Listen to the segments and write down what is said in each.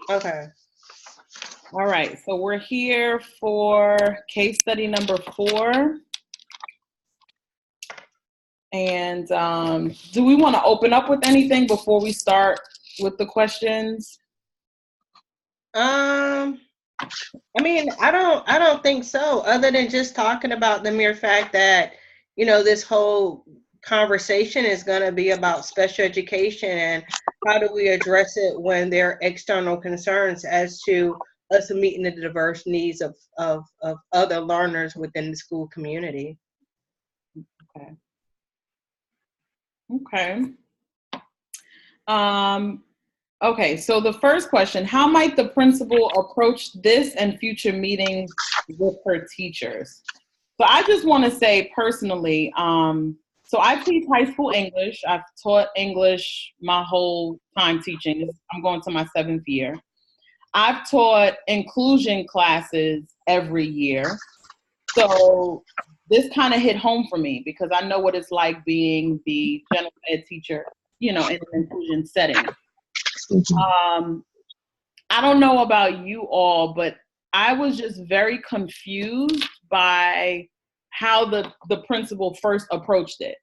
Okay. All right, so we're here for case study number 4. And do we want to open up with anything before we start with the questions? I mean, I don't think so, other than just talking about the mere fact that, this whole conversation is going to be about special education and how do we address it when there are external concerns as to us meeting the diverse needs of other learners within the school community. Okay. Okay. Okay, so the first question, how might the principal approach this and future meetings with her teachers? So I just want to say personally, so I teach high school English. I've taught English my whole time teaching. I'm going to my 7th year. I've taught inclusion classes every year. So this kind of hit home for me because I know what it's like being the general ed teacher, in an inclusion setting. I don't know about you all, but I was just very confused by how the principal first approached it.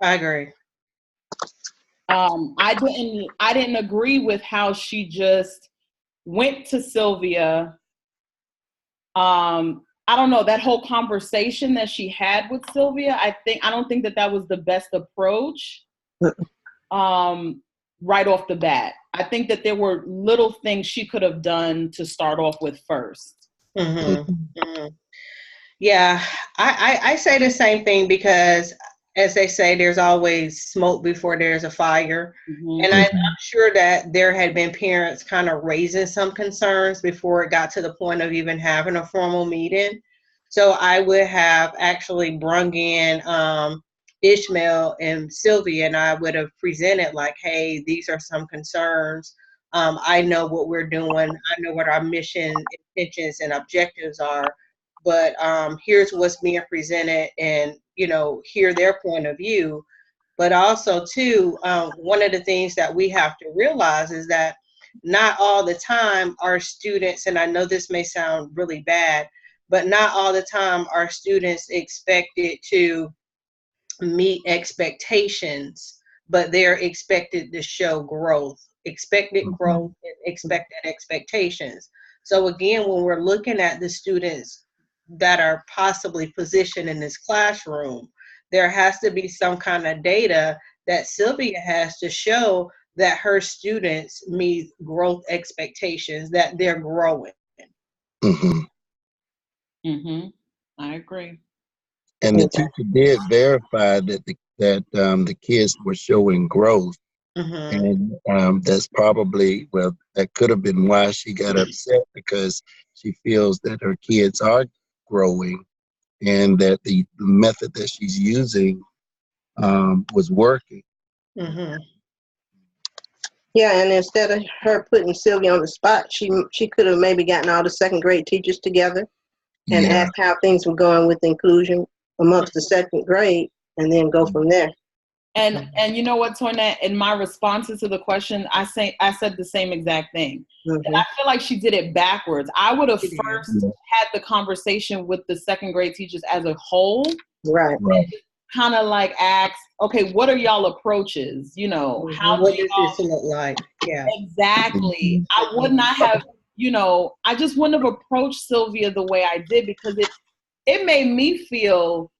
I agree. I didn't agree with how she just went to Sylvia. I don't know, that whole conversation that she had with Sylvia, I don't think that was the best approach. Right off the bat. I think that there were little things she could have done to start off with first. Mm-hmm. Mm-hmm. Yeah, I say the same thing because, as they say, there's always smoke before there's a fire. Mm-hmm. And I'm sure that there had been parents kind of raising some concerns before it got to the point of even having a formal meeting. So I would have actually brung in Ishmael and Sylvia, and I would have presented like, hey, these are some concerns. I know what we're doing. I know what our mission, intentions, and objectives are. But here's what's being presented and, hear their point of view. But also, too, one of the things that we have to realize is that not all the time our students, and I know this may sound really bad, but not all the time are students expected to meet expectations, but they're expected to show growth, expected growth and expected expectations. So again, when we're looking at the students that are possibly positioned in this classroom, there has to be some kind of data that Sylvia has to show that her students meet growth expectations, that they're growing. Mm-hmm. Mm-hmm. I agree. And the teacher did verify that the kids were showing growth. Mm-hmm. And that's probably, that could have been why she got upset, because she feels that her kids are growing and that the method that she's using was working. Mm-hmm. Yeah, and instead of her putting Sylvia on the spot, she could have maybe gotten all the 2nd grade teachers together and asked how things were going with inclusion amongst the 2nd grade, and then go from there. And you know what, Toinette, in my responses to the question, I said the same exact thing. Mm-hmm. And I feel like she did it backwards. I would have first had the conversation with the 2nd grade teachers as a whole. Right. Kind of like ask, okay, what are y'all approaches? How what does this look like? Yeah. Exactly. I would not have, I just wouldn't have approached Sylvia the way I did, because it made me feel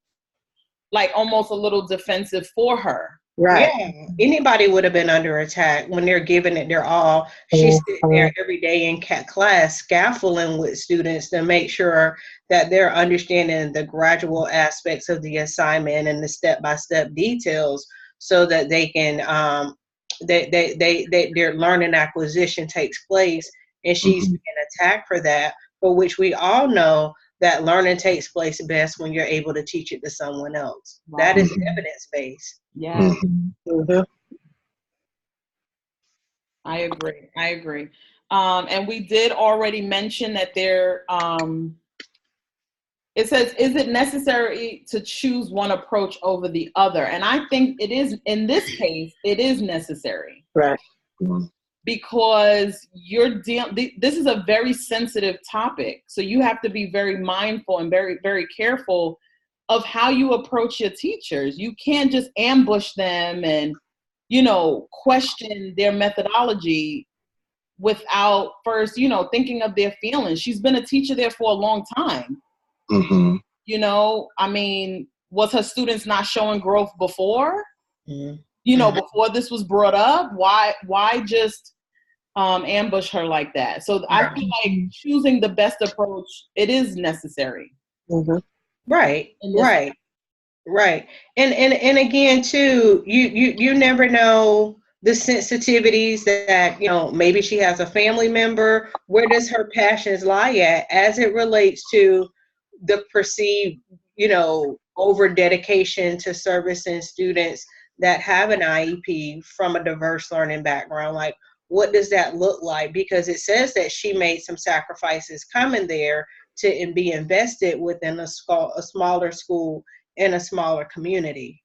like almost a little defensive for her. Right. Yeah. Anybody would have been under attack when they're giving it their all. She's sitting there every day in class scaffolding with students to make sure that they're understanding the gradual aspects of the assignment and the step-by-step details, so that they can their learning acquisition takes place. And she's being attacked for that, for which we all know that learning takes place best when you're able to teach it to someone else. Wow. That is evidence-based. Yes. Mm-hmm. I agree. And we did already mention that there, it says, is it necessary to choose one approach over the other? And I think it is, in this case, it is necessary. Right. because this is a very sensitive topic. So you have to be very mindful and very, very careful of how you approach your teachers. You can't just ambush them and, question their methodology without first, thinking of their feelings. She's been a teacher there for a long time. Mm-hmm. Was her students not showing growth before? Mm-hmm. Before this was brought up? Why just ambush her like that? So I feel like choosing the best approach, it is necessary. Mm-hmm. Right. And again, too, you never know the sensitivities that, maybe she has a family member. Where does her passions lie at as it relates to the perceived, over dedication to servicing students that have an IEP from a diverse learning background? Like, what does that look like? Because it says that she made some sacrifices coming there to be invested within a smaller school in a smaller community.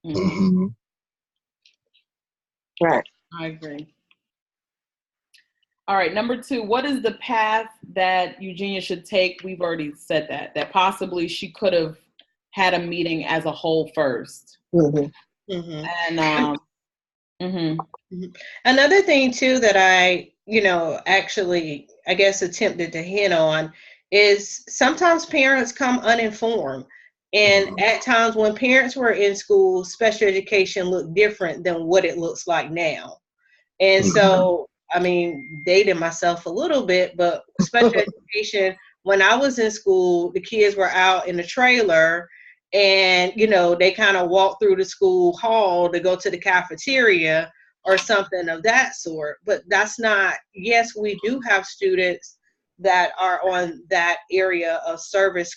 Mm-hmm. Right. I agree. All right, number 2, what is the path that Eugenia should take? We've already said that possibly she could have had a meeting as a whole first. Mm-hmm. And another thing too that I, actually, I guess attempted to hint on is sometimes parents come uninformed. And at times when parents were in school, special education looked different than what it looks like now. And so, dating myself a little bit, but special education, when I was in school, the kids were out in the trailer and, they kind of walked through the school hall to go to the cafeteria or something of that sort. But that's not, yes, we do have students that are on that area of service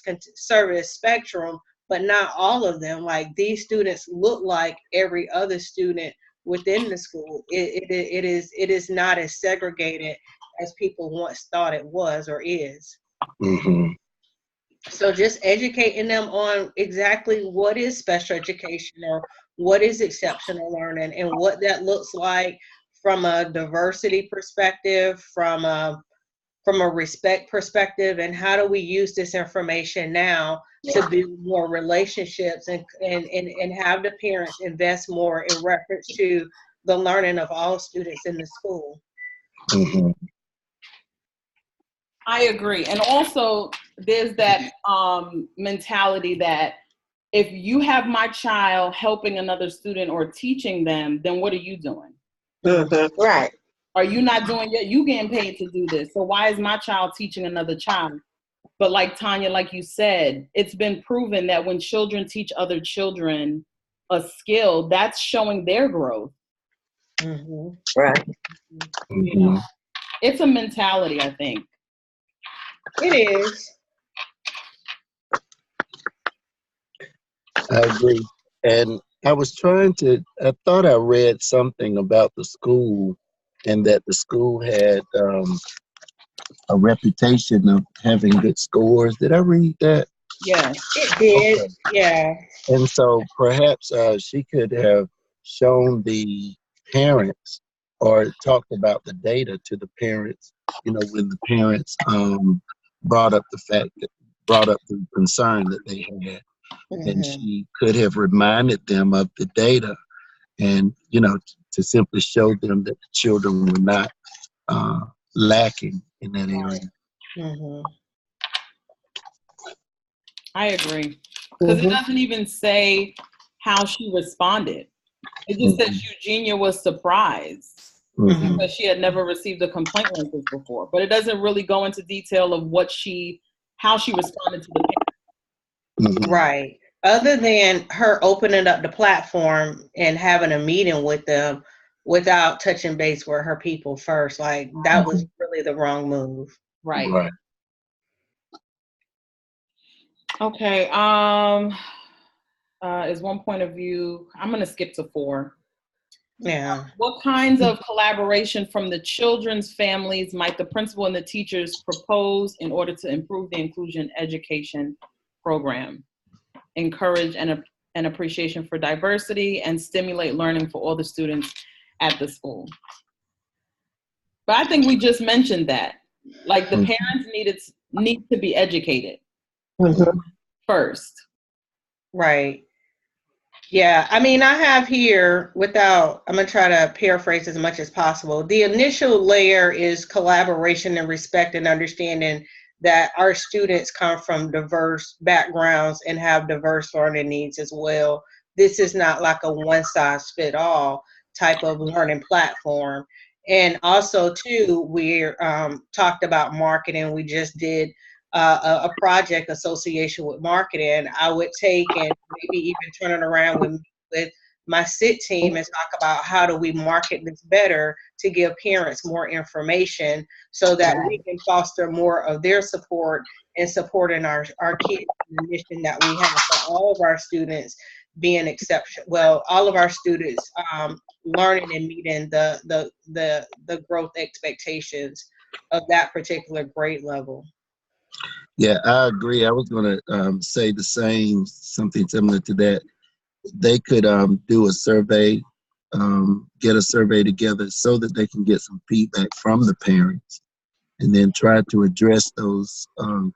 spectrum, but not all of them. Like, these students look like every other student within the school. It is not as segregated as people once thought it was or is. Mm-hmm. So just educating them on exactly what is special education or what is exceptional learning and what that looks like from a diversity perspective, from a respect perspective, and how do we use this information now to build more relationships and have the parents invest more in reference to the learning of all students in the school. Mm-hmm. I agree. And also there's that mentality that if you have my child helping another student or teaching them, then what are you doing? Mm-hmm. Right. Are you not doing it? You getting paid to do this. So why is my child teaching another child? But like Tanya, like you said, it's been proven that when children teach other children a skill, that's showing their growth. Mm-hmm. Right. Mm-hmm. It's a mentality, I think. It is. I agree. And I thought I read something about the school and that the school had a reputation of having good scores. Did I read that? Yeah. It did. Okay. Yeah. And so perhaps she could have shown the parents or talked about the data to the parents, when the parents brought up the concern that they had. Mm-hmm. And she could have reminded them of the data and, to simply show them that the children were not lacking in that area. Mm-hmm. I agree. Because it doesn't even say how she responded. It just says Eugenia was surprised because she had never received a complaint like this before. But it doesn't really go into detail of how she responded to the parents. Mm-hmm. Right. Other than her opening up the platform and having a meeting with them without touching base with her people first, like that was really the wrong move. Right. Right. Okay. Is one point of view. I'm going to skip to 4. Yeah. What kinds of collaboration from the children's families might the principal and the teachers propose in order to improve the inclusion education program, encourage an appreciation for diversity, and stimulate learning for all the students at the school? But I think we just mentioned that. Like the parents need to be educated first. Right. Yeah, I mean, I have here, I'm going to try to paraphrase as much as possible. The initial layer is collaboration and respect and understanding that our students come from diverse backgrounds and have diverse learning needs as well. This is not like a one-size-fits-all type of learning platform. And also, too, we talked about marketing. We just did a project association with marketing. I would take and maybe even turn it around with my SIT team and talk about how do we market this better to give parents more information so that we can foster more of their support and supporting our kids in the mission that we have for all of our students being exceptional. Well, all of our students learning and meeting the growth expectations of that particular grade level. Yeah, I agree. I was going to say something similar to that. They could do a survey, get a survey together so that they can get some feedback from the parents and then try to address those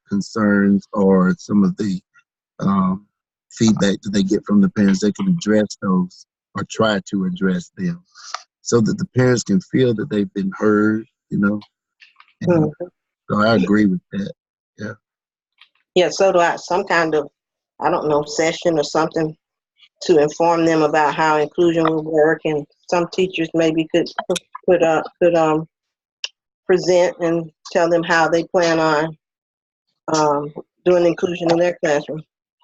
concerns or some of the feedback that they get from the parents. They can address those or try to address them so that the parents can feel that they've been heard, And so I agree with that. Yeah. Yeah, so do I. Some kind of, I don't know, session or something to inform them about how inclusion will work, and some teachers maybe could present and tell them how they plan on doing inclusion in their classroom.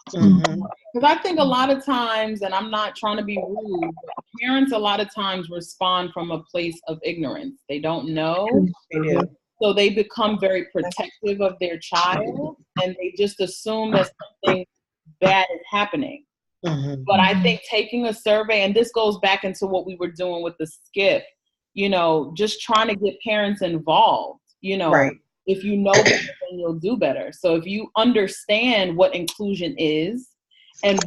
Because I think a lot of times, and I'm not trying to be rude, but parents a lot of times respond from a place of ignorance. They don't know. They do. So they become very protective of their child, and they just assume that something bad is happening. But I think taking a survey, and this goes back into what we were doing with the skip, just trying to get parents involved, Right. If you know better, then you'll do better. So if you understand what inclusion is, and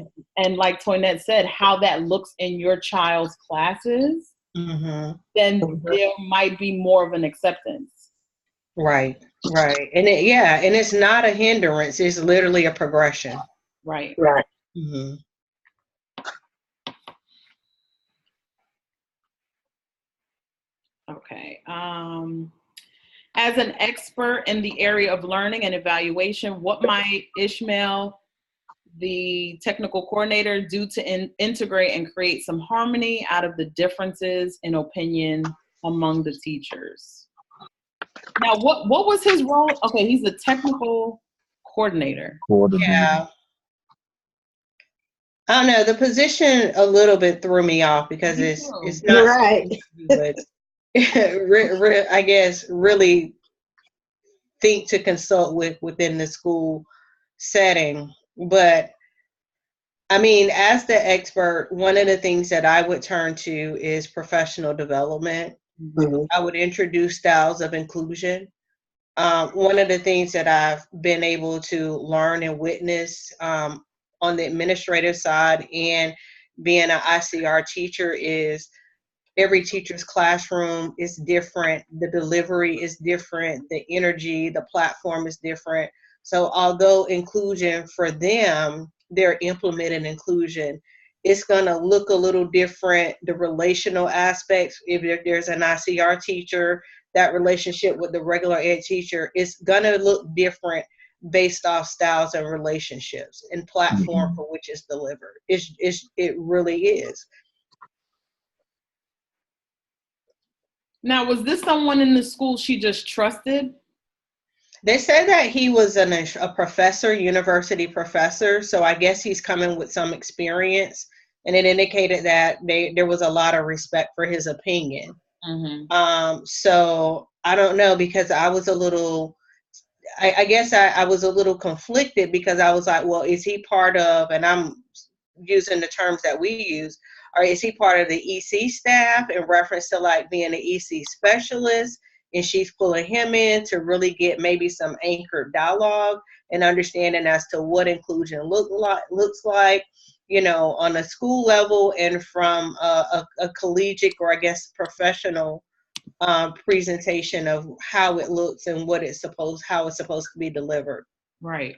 like Toinette said, how that looks in your child's classes, then there might be more of an acceptance. Right. And and it's not a hindrance. It's literally a progression. Right. Okay. As an expert in the area of learning and evaluation, what might Ishmael, the technical coordinator, do to integrate and create some harmony out of the differences in opinion among the teachers? Now, what was his role? Okay, he's the technical coordinator. Yeah. I don't know. The position a little bit threw me off because it's not right. But I guess really think to consult within the school setting. But I mean, as the expert, one of the things that I would turn to is professional development. I would introduce styles of inclusion. One of the things that I've been able to learn and witness on the administrative side and being an ICR teacher is every teacher's classroom is different. The delivery is different. The energy, the platform is different. So although inclusion for them, they're implementing inclusion, it's going to look a little different. The relational aspects, if there's an ICR teacher, that relationship with the regular ed teacher is going to look different based off styles and relationships and platform for which it's delivered. It really is. Now, was this someone in the school she just trusted? They said that he was a professor, university professor, so I guess he's coming with some experience, and it indicated that there was a lot of respect for his opinion. So I don't know, because I was a little, I guess I was a little conflicted because I was like, well, is he part of, and I'm using the terms that we use, or is he part of the EC staff in reference to like being an EC specialist, and she's pulling him in to really get maybe some anchored dialogue and understanding as to what inclusion looks like, on a school level and from a collegiate or I guess professional presentation of how it looks and how it's supposed to be delivered. Right.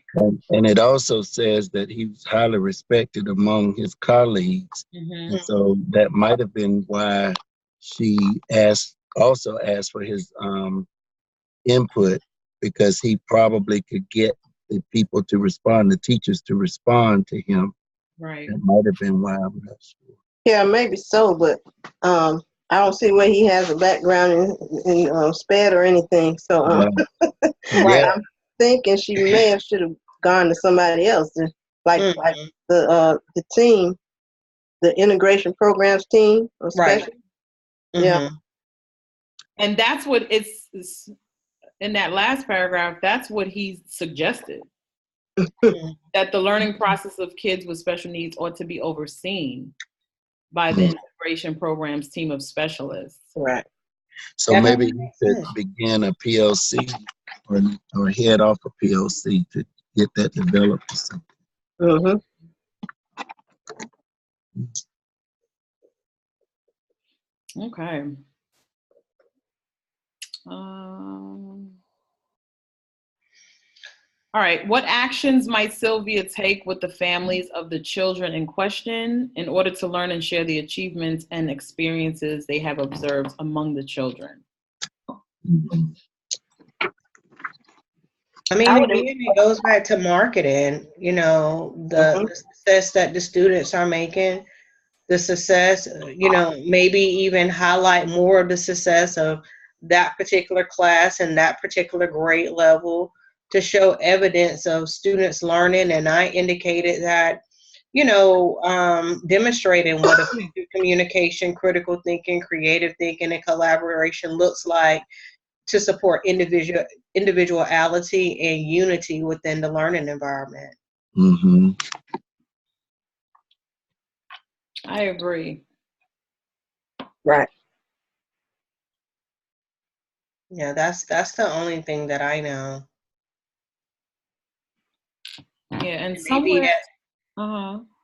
And it also says that he was highly respected among his colleagues. Mm-hmm. And so that might have been why she also asked for his input, because he probably could get the people to respond, the teachers to respond to him. Right. That might have been why, I'm not sure. Yeah, maybe so, but I don't see where he has a background in SPED or anything. So Yeah. I'm thinking she should have gone to somebody else, like the team, the integration programs team, or special. Yeah. And that's what it's in that last paragraph. That's what he suggested. That the learning process of kids with special needs ought to be overseen by the integration programs team of specialists. Right. So maybe he could begin a PLC or head off a PLC to get that developed or something. Okay. All right. What actions might Sylvia take with the families of the children in question in order to learn and share the achievements and experiences they have observed among the children? I mean, again, it goes back to marketing, the success that the students are making, the success, maybe even highlight more of the success of that particular class and that particular grade level to show evidence of students learning. And I indicated that, demonstrating what effective communication, critical thinking, creative thinking, and collaboration looks like to support individuality and unity within the learning environment. I agree. Right. Yeah, that's the only thing that I know. Yeah, and somewhere,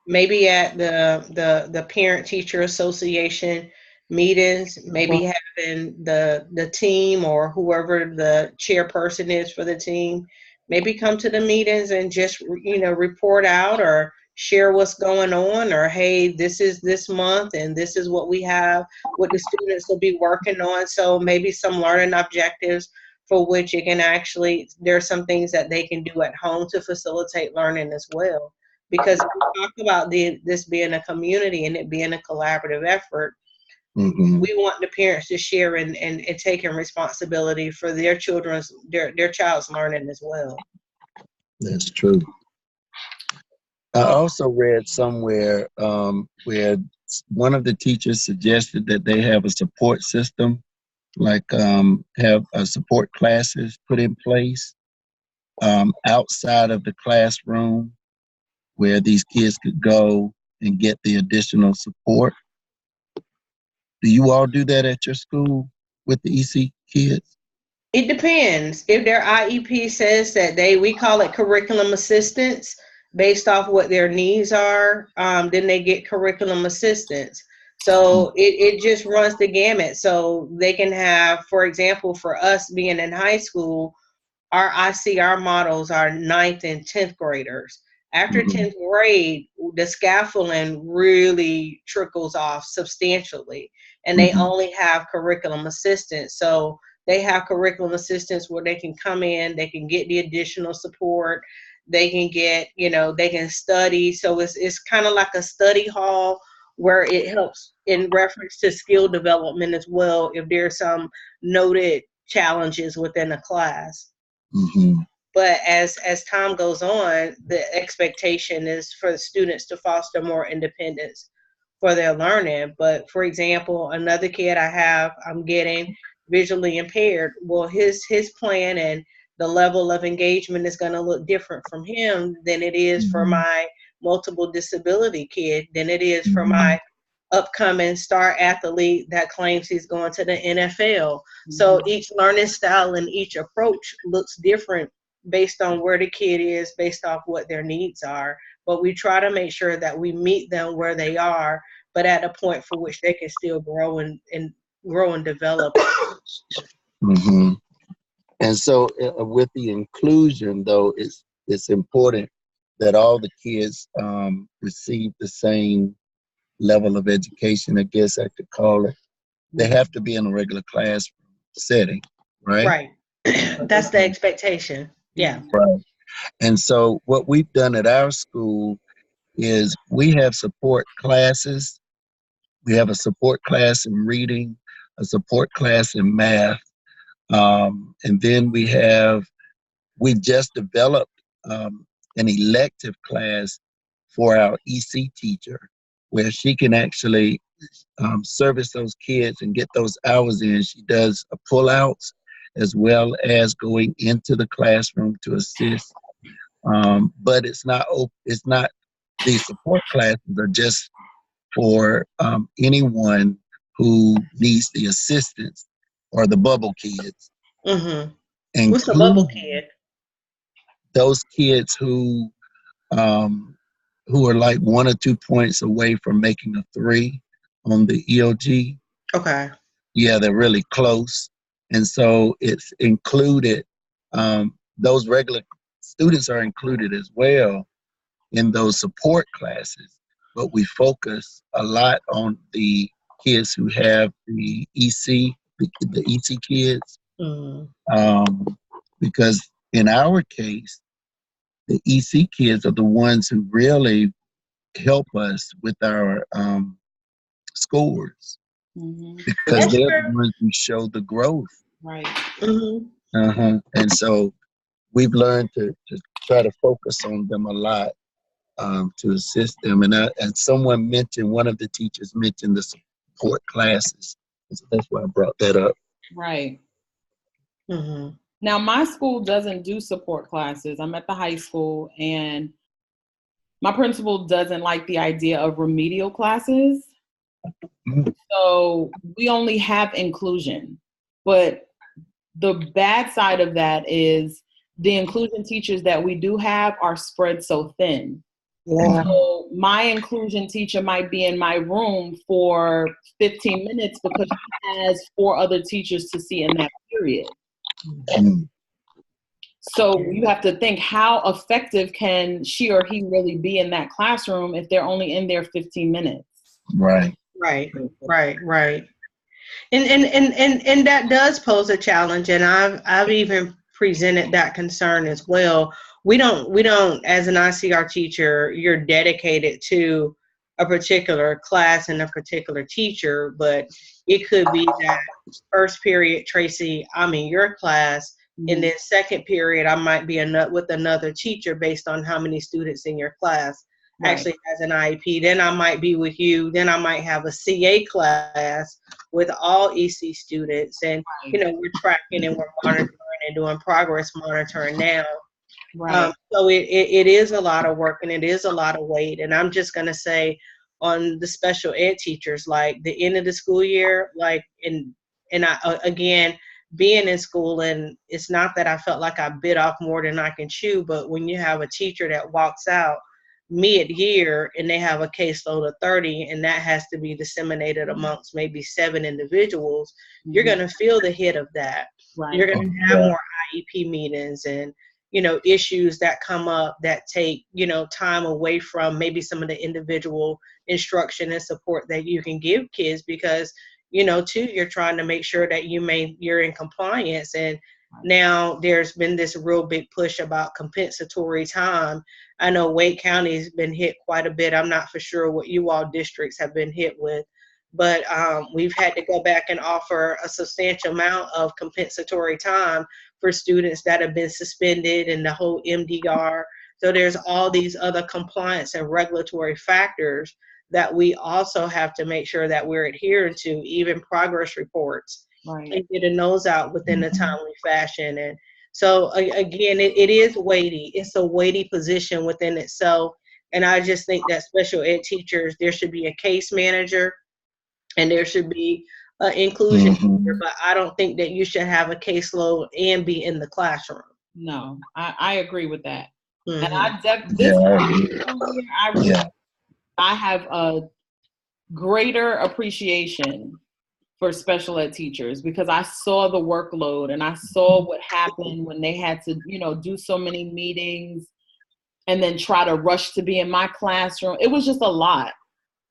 maybe at the parent teacher association meetings, maybe having the team or whoever the chairperson is for the team, maybe come to the meetings and just report out or share what's going on, or hey, this is this month and this is what we have, what the students will be working on. So maybe some learning objectives for which it can actually, there's some things that they can do at home to facilitate learning as well. Because we talk about this being a community and it being a collaborative effort, we want the parents to share and taking responsibility for their child's learning as well. That's true. I also read somewhere where one of the teachers suggested that they have a support system, like have support classes put in place outside of the classroom, where these kids could go and get the additional support. Do you all do that at your school with the EC kids? It depends. If their IEP says that we call it curriculum assistance based off what their needs are, then they get curriculum assistance. So it just runs the gamut. So they can have, for example, for us being in high school, our ICR models are 9th and 10th graders. After 10th grade, the scaffolding really trickles off substantially, and they only have curriculum assistance. So they have curriculum assistance where they can come in, they can get the additional support, they can get, they can study. So it's kind of like a study hall where it helps in reference to skill development as well if there's some noted challenges within a class. But as time goes on, the expectation is for the students to foster more independence for their learning. But for example, another kid I'm getting visually impaired. Well, his plan and the level of engagement is going to look different from him than it is for my multiple disability kid, than it is for my upcoming star athlete that claims he's going to the NFL. So each learning style and each approach looks different based on where the kid is, based off what their needs are. But we try to make sure that we meet them where they are, but at a point for which they can still grow and grow and develop. Mm-hmm. And so with the inclusion, though, it's important that all the kids receive the same level of education, I guess I could call it. They have to be in a regular classroom setting, right? Right. That's the expectation. Yeah. Right. And so what we've done at our school is we have support classes. We have a support class in reading, a support class in math, and then we just developed an elective class for our EC teacher where she can actually service those kids and get those hours in. She does pullouts as well as going into the classroom to assist. But it's not these support classes are just for anyone who needs the assistance or the bubble kids. Mm-hmm. What's a bubble kid? Those kids who are like 1 or 2 points away from making a 3 on the EOG. Okay. Yeah, they're really close. And so it's included, those regular students are included as well in those support classes. But we focus a lot on the kids who have the EC, the EC kids. Because in our case, the EC kids are the ones who really help us with our scores, because That's they're true. the ones who show the growth. Right. And so we've learned to try to focus on them a lot, to assist them. And someone mentioned, one of the teachers mentioned the support classes. So that's why I brought that up. Right. Now, my school doesn't do support classes. I'm at the high school, and my principal doesn't like the idea of remedial classes. So we only have inclusion. But the bad side of that is the inclusion teachers that we do have are spread so thin. Yeah. So my inclusion teacher might be in my room for 15 minutes because she has 4 other teachers to see in that period. So you have to think, how effective can she or he really be in that classroom if they're only in there 15 minutes? Right. And that does pose a challenge, and I've even presented that concern as well. We don't as an ICR teacher, you're dedicated to a particular class and a particular teacher, but it could be that first period, Tracy, I'm in your class, and then second period, I might be with another teacher based on how many students in your class actually has an IEP. Then I might be with you. Then I might have a CA class with all EC students. And, we're tracking and we're monitoring and doing progress monitoring now. So it is a lot of work and it is a lot of weight. And I'm just going to say on the special ed teachers, like the end of the school year, like, and I, again, being in school, and it's not that I felt like I bit off more than I can chew, but when you have a teacher that walks out mid-year and they have a caseload of 30 and that has to be disseminated amongst maybe 7 individuals, you're going to feel the hit of that. You're going to have more IEP meetings and, issues that come up that take, time away from maybe some of the individual instruction and support that you can give kids because, too, you're trying to make sure that you're in compliance. And now there's been this real big push about compensatory time. I know Wake County has been hit quite a bit. I'm not for sure what you all districts have been hit with, but we've had to go back and offer a substantial amount of compensatory time for students that have been suspended and the whole MDR. So there's all these other compliance and regulatory factors that we also have to make sure that we're adhering to, even progress reports, and getting those out within a timely fashion. And so again, it is weighty. It's a weighty position within itself. And I just think that special ed teachers, there should be a case manager and there should be an inclusion teacher, but I don't think that you should have a caseload and be in the classroom. No, I agree with that. And I have a greater appreciation for special ed teachers, because I saw the workload and I saw what happened when they had to, do so many meetings and then try to rush to be in my classroom. It was just a lot.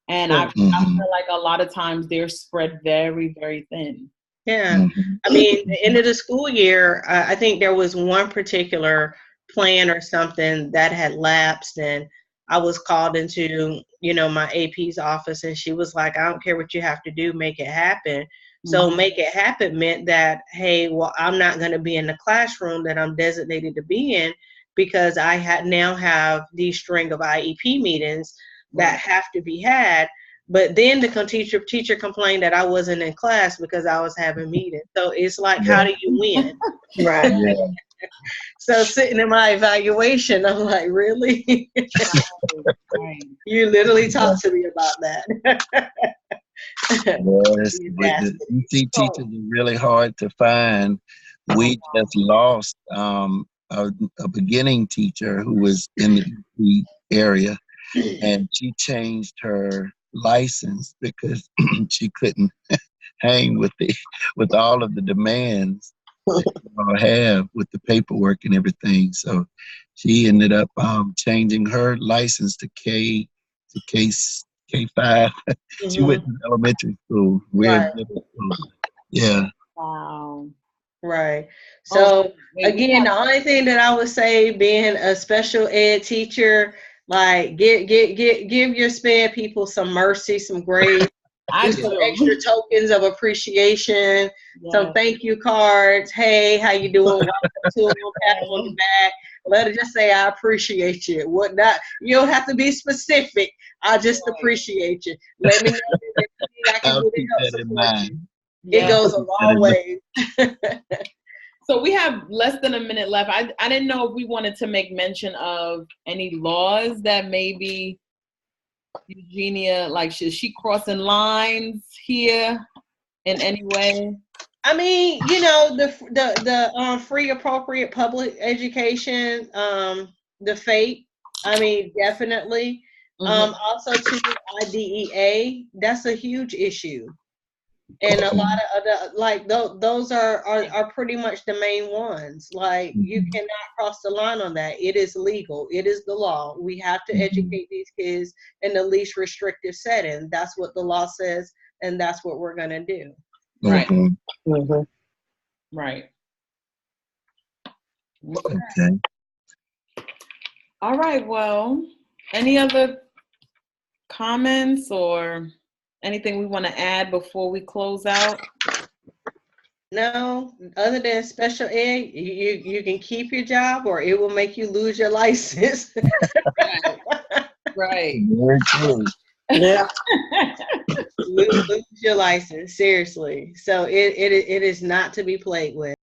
And I feel like a lot of times they're spread very, very thin. Yeah. I mean, the end of the school year, I think there was one particular plan or something that had lapsed, and I was called into, my AP's office, and she was like, I don't care what you have to do, make it happen. So make it happen meant that, hey, well, I'm not going to be in the classroom that I'm designated to be in, because I now have these string of IEP meetings that have to be had. But then the teacher complained that I wasn't in class because I was having meetings. So it's like, how do you win? Right. Yeah. So sitting in my evaluation, I'm like, really? Right. You literally talked to me about that. Yes, the EC teachers are really hard to find. We just lost a beginning teacher who was in the EC area, and she changed her license because she couldn't hang with all of the demands that you all have with the paperwork and everything. So she ended up changing her license to K5. She went to elementary school. We're in middle school. Yeah. Wow. Right. So again, the only thing that I would say, being a special ed teacher, like give your SPED people some mercy, some grace. Do some extra tokens of appreciation, some thank you cards. Hey, how you doing? Welcome to them, pat them on the back. Let her just say, I appreciate you. What not? You don't have to be specific. I just appreciate you. Let me know that I can do to help support you. It goes a long way. So we have less than a minute left. I didn't know if we wanted to make mention of any laws that maybe Eugenia, like, is she crossing lines here in any way? I mean, the free appropriate public education, the FAPE. I mean, definitely. Also to IDEA, that's a huge issue. And a lot of other, like, those are pretty much the main ones. Like, you cannot cross the line on that. It is legal. It is the law. We have to educate these kids in the least restrictive setting. That's what the law says, and that's what we're going to do. Right. Right. Okay. All right. Well, any other comments or anything we want to add before we close out? No, other than special ed, you can keep your job, or it will make you lose your license. Right. Very true. Yeah. lose your license, seriously. So it is not to be played with.